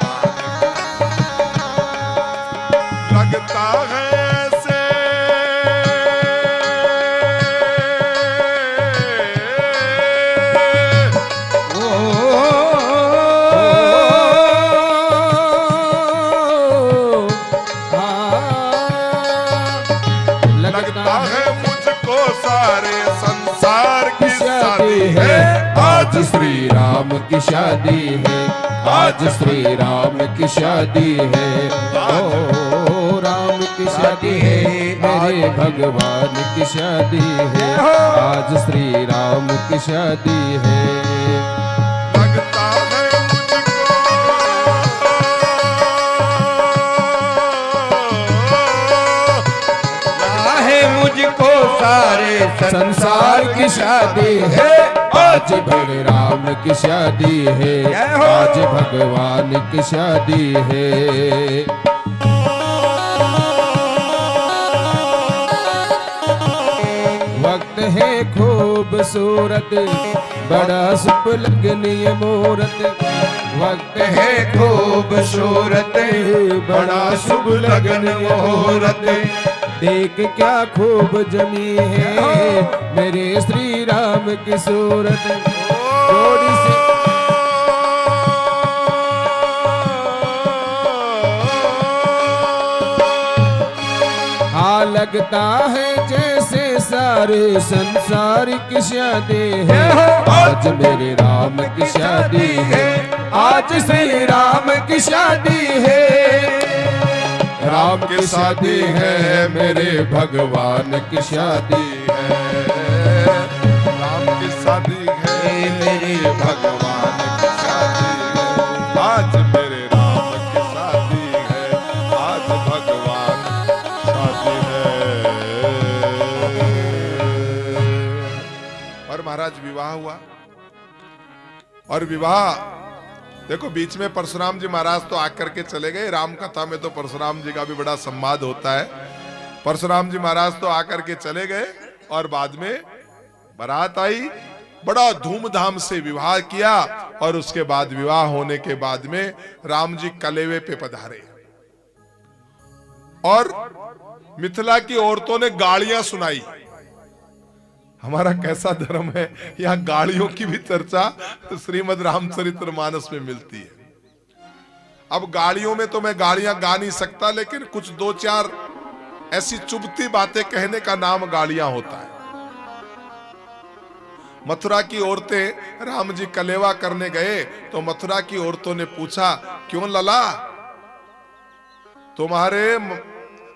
A: लगता है से लगता है मुझको सारे संसार की शादी है।
C: आज श्री राम की शादी है, आज श्री राम की शादी है। ओ राम की शादी है, मेरे भगवान की शादी है। आज श्री राम की शादी है।
A: लगता है
B: मुझको सारे
C: संसार की शादी है, आज भगवान राम की शादी है। आज भगवान की शादी है। वक्त है खूबसूरत, बड़ा शुभ लगनीय मूरत। वक्त है खूबसूरत, बड़ा शुभ लगन मुहूर्त। देख क्या खूब जमी है मेरे श्री राम की सूरत। जोड़ी से हाँ लगता है जैसे सारे संसार की शादी है। आज मेरे राम की शादी है, आज श्री राम की शादी है। राम की शादी है, मेरे भगवान की शादी है।
A: राम की शादी है, मेरे भगवान की शादी है। आज मेरे राम की शादी है, आज भगवान शादी है। और महाराज विवाह हुआ, और विवाह देखो बीच में परशुराम जी महाराज तो आकर के चले गए। राम कथा में तो परशुराम जी का भी बड़ा सम्मान होता है। परशुराम जी महाराज तो आकर के चले गए और बाद में बारात आई, बड़ा धूमधाम से विवाह किया और उसके बाद विवाह होने के बाद में राम जी कलेवे पे पधारे और मिथिला की औरतों ने गालियां सुनाई। हमारा कैसा धर्म है, यहां गालियों की भी चर्चा श्रीमद् रामचरितमानस में मिलती है। अब गालियों में तो मैं गालियां गा नहीं सकता, लेकिन कुछ दो चार ऐसी चुभती बातें कहने का नाम गालियां होता है। मथुरा की औरतें राम जी कलेवा करने गए तो मथुरा की औरतों ने पूछा, क्यों लला, तुम्हारे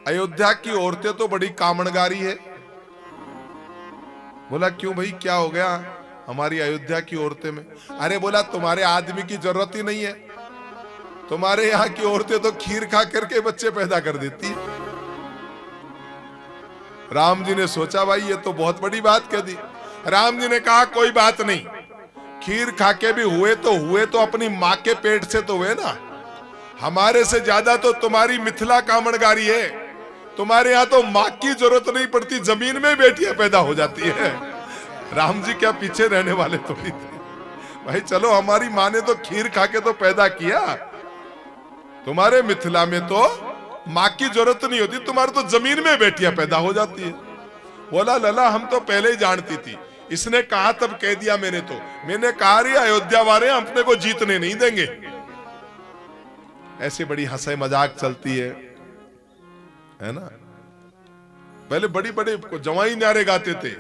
A: अयोध्या की औरतें तो बड़ी कामणगारी है। बोला क्यों भाई, क्या हो गया हमारी अयोध्या की औरतें में? अरे बोला तुम्हारे आदमी की जरूरत ही नहीं है, तुम्हारे यहाँ की औरतें तो खीर खा करके बच्चे पैदा कर देती है। राम जी ने सोचा भाई ये तो बहुत बड़ी बात कह दी। राम जी ने कहा कोई बात नहीं, खीर खा के भी हुए तो अपनी माँ के पेट से तो हुए ना। हमारे से ज्यादा तो तुम्हारी मिथिला कामणगारी है, तुम्हारे यहाँ तो माँ की जरूरत नहीं पड़ती, जमीन में बेटियां पैदा हो जाती है। राम जी क्या पीछे रहने वाले थोड़ी थे भाई, चलो हमारी माँ ने तो खीर खा के तो पैदा किया, तुम्हारे मिथिला में तो माँ की जरूरत नहीं होती, तुम्हारे तो जमीन में बेटियां पैदा हो जाती है। बोला लला हम तो पहले ही जानती थी, इसने कहा तब कह दिया मैंने कहा रे अयोध्या वाले अपने को जीतने नहीं देंगे। ऐसे बड़ी हंसी मजाक चलती है ना। पहले बड़ी बड़े जवाई नारे गाते थे,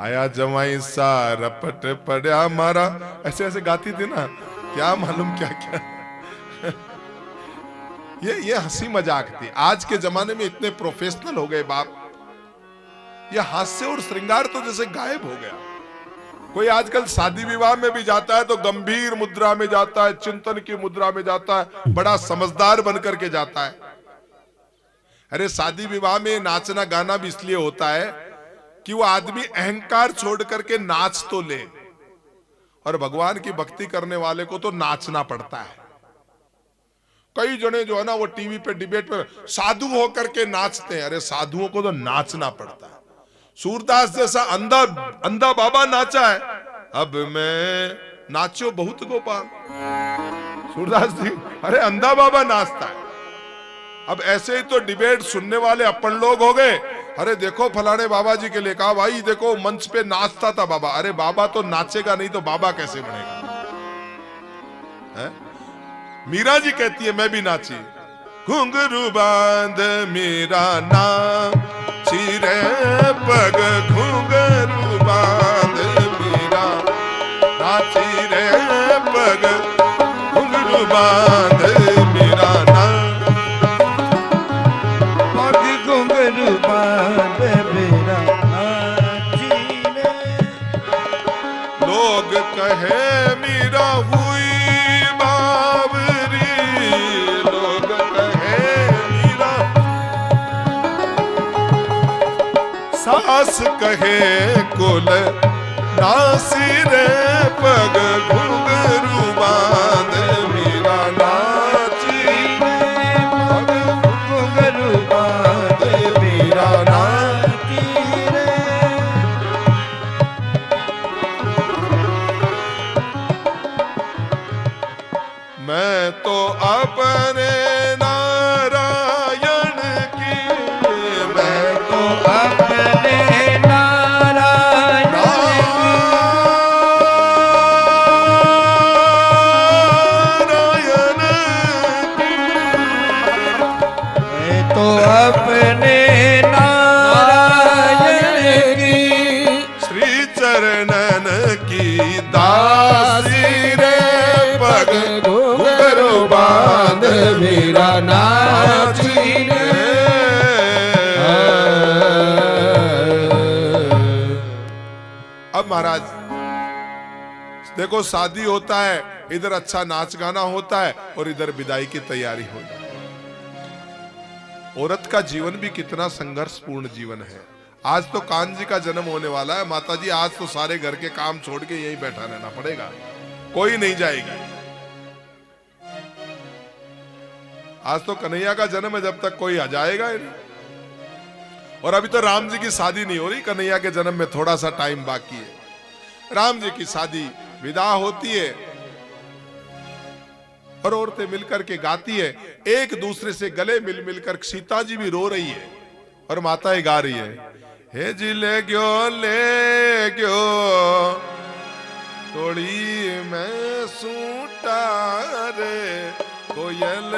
A: आया जवाई सा रपट पड़ा मारा, ऐसे ऐसे गाती थी ना, क्या मालूम क्या क्या। ये हंसी मजाक थी। आज के जमाने में इतने प्रोफेशनल हो गए बाप, ये हास्य और श्रृंगार तो जैसे गायब हो गया। कोई आजकल शादी विवाह में भी जाता है तो गंभीर मुद्रा में जाता है, चिंतन की मुद्रा में जाता है, बड़ा समझदार बनकर के जाता है। अरे शादी विवाह में नाचना गाना भी इसलिए होता है कि वो आदमी अहंकार छोड़ करके नाच तो ले, और भगवान की भक्ति करने वाले को तो नाचना पड़ता है। कई जने जो है ना वो टीवी पे डिबेट पे साधु होकर के नाचते हैं, अरे साधुओं को तो नाचना पड़ता है। सूरदास जैसा अंधा बाबा नाचा है, अब मैं नाचो बहुत गोपाल। सूरदास जी, अरे अंधा बाबा नाचता है। अब ऐसे ही तो डिबेट सुनने वाले अपन लोग हो गए, अरे देखो फलाने बाबा जी के लिए कहा, भाई देखो मंच पे नाचता था बाबा। अरे बाबा तो नाचेगा नहीं तो बाबा कैसे बनेगा है? मीरा जी कहती है मैं भी नाची, घुंघरू बांध मीरा नाची रे पग, घुंघरू बांध मीरा नाची रे पग, घुंघरू बांध मीरा
B: पग, घुंघरू बांध मीरा नाची रे।
A: लोग कहे मीरा हुई बावरी, लोग कहे मीरा, सास कहे कुल नासी रे पग, घुंघरू बांध मीरा नाची रे पग,
B: घुंघरू बांध मीरा नाची रे।
A: मैं तो अपने नारायण की, मैं तो
B: अपने नारायण
A: नारायण की,
B: मैं तो अपने नारायण की,
A: श्री चरणन की दासी रे पग, घुंघरू बांध
C: मीरा नाची रे।
A: अब महाराज देखो शादी होता है, इधर अच्छा नाच गाना होता है और इधर विदाई की तैयारी हो जाती है। औरत का जीवन भी कितना संघर्षपूर्ण जीवन है। आज तो कान जी का जन्म होने वाला है, माता जी आज तो सारे घर के काम छोड़ के यहीं बैठा रहना पड़ेगा, कोई नहीं जाएगी। आज तो कन्हैया का जन्म है, जब तक कोई आ जाएगा ही नहीं। और अभी तो राम जी की शादी नहीं हो रही, कन्हैया के जन्म में थोड़ा सा टाइम बाकी है। राम जी की शादी विदा होती है और औरतें मिलकर के गाती है, एक दूसरे से गले मिल मिलकर सीता जी भी रो रही है और माताएं गा रही है, हे जी ले गयो तोड़ी मैं सूटा रे कोयल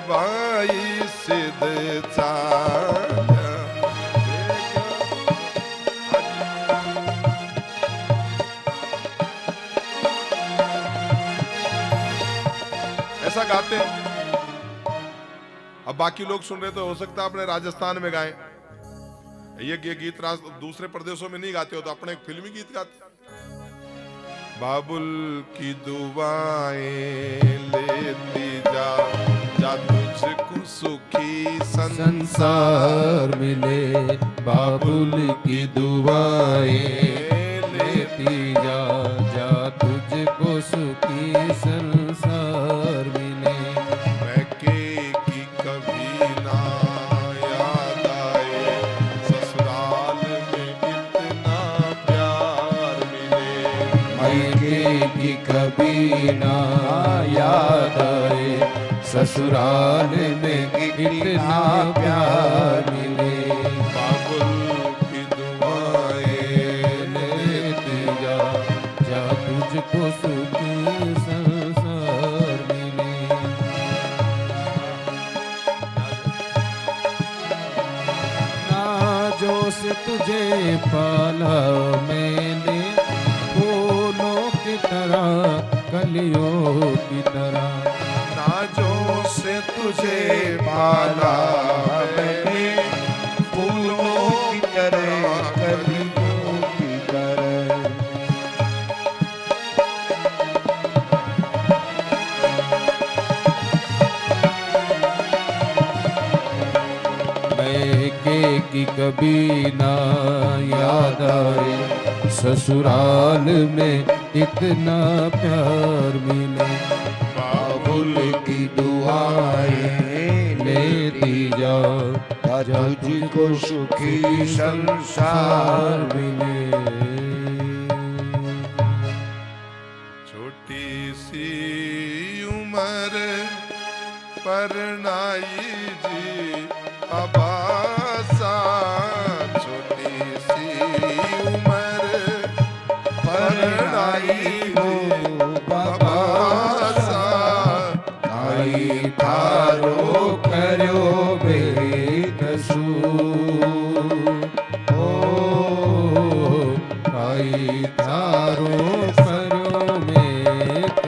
A: बाई सिद्ध चाया। ऐसा गाते हैं। अब बाकी लोग सुन रहे तो हो सकता है अपने राजस्थान में गाएं, ये गीत दूसरे प्रदेशों में नहीं गाते हो तो अपने एक फिल्मी गीत गाते। बाबुल की दुआएं लेती जा जा तुझको सुखी
C: संसार मिले, बाबुल की दुआएं लेती जा जा तुझको सुखी संसार मिले।
A: मैके की कभी ना याद आए ससुराल में इतना प्यार मिले।
C: मैके की कभी ना याद आए ससुराल में इतना प्यार मिले।
A: बाबुल की दुआएं
C: लेते जा जा तुझको सुखी संसार मिले। नाजों से तुझे पाला मैंने, फूलों की तरह कलियों की तरह।
A: नाजों से तुझे पाला मैंने,
B: फूलों की तरह कलियों की तरह।
C: मैके की कभी ना याद आए ससुराल में इतना प्यार मिले।
B: बाबुल की दुआएं
C: लेती जा
B: जा तुझको सुखी संसार
C: मिले।
A: छोटी सी उम्र परनाई जी अबासा, छोटी सी उम्र परनाई
B: हो
A: अबासा।
C: आई थारो करो बेकसूर, ओ आई थारो करो बेकसूर।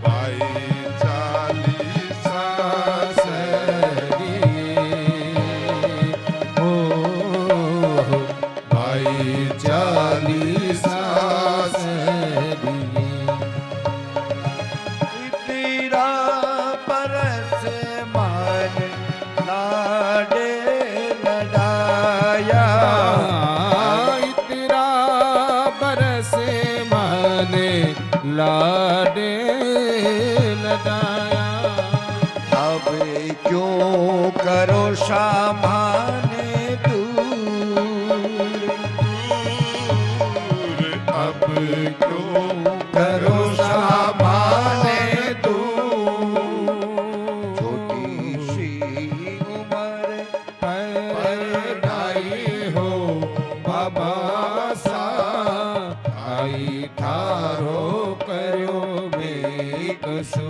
A: भाई चालीसा
C: भाई चालीसा
B: तेरा परस मान लाडे लडाया।
C: तेरा बरसे माने लाडे लडाया।
B: अब क्यों करो सामाने दूर,
A: अब क्यों
B: करो सामाने दूर। छोटी सी उम्र
C: परनाई हो बाबा सा, आई थारो करो बेकसूर।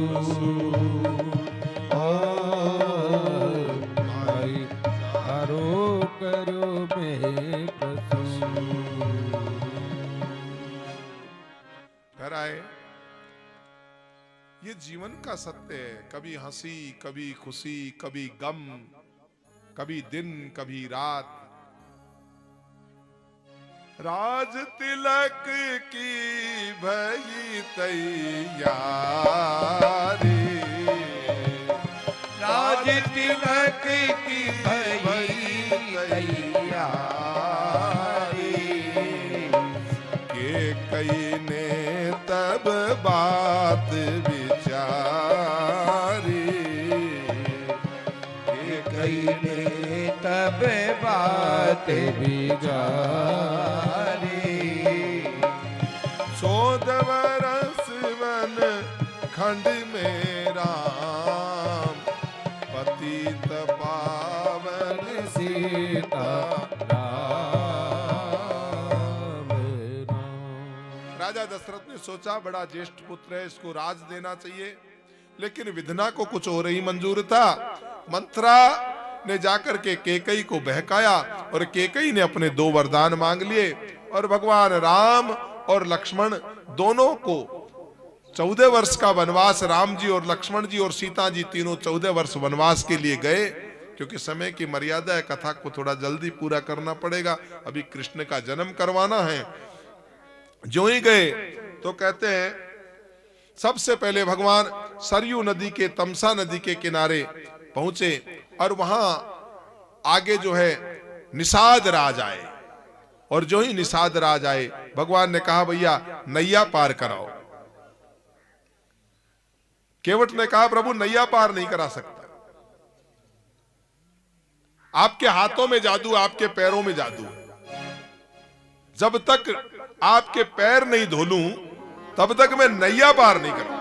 C: आई थारो करो बेकसूर।
A: घर आए, ये जीवन का सत्य है। कभी हंसी, कभी खुशी, कभी गम, कभी दिन, कभी रात। राज तिलक की भई तैयारी,
B: राज तिलक की भई तैयारी।
A: के कई ने तब बात विचारी, के
B: कई ने तब बात
C: बिगारी।
A: 14 वर्ष वन खंड में राम, पतित पावन
C: सीता
A: राजा दशरथ ने सोचा बड़ा ज्येष्ठ पुत्र है, इसको राज देना चाहिए, लेकिन विधना को कुछ और ही मंजूर था। मंत्रा ने जाकर के केकई को बहकाया और केकई ने अपने 2 वरदान मांग लिए और भगवान राम और लक्ष्मण दोनों को 14 वर्ष का वनवास, राम जी और लक्ष्मण जी और सीता जी तीनों 14 वर्ष वनवास के लिए गए, क्योंकि समय की मर्यादा है, कथा को थोड़ा जल्दी पूरा करना पड़ेगा, अभी कृष्ण का जन्म करवाना है। जो ही गए तो कहते हैं सबसे पहले भगवान सरयू नदी के, तमसा नदी के किनारे पहुंचे और वहां आगे जो है निषाद राज आए, और जो ही निषाद राज आए भगवान ने कहा भैया नैया पार कराओ। केवट ने कहा प्रभु नैया पार नहीं करा सकता, आपके हाथों में जादू, आपके पैरों में जादू, जब तक आपके पैर नहीं धो लूं तब तक मैं नैया पार नहीं करूं।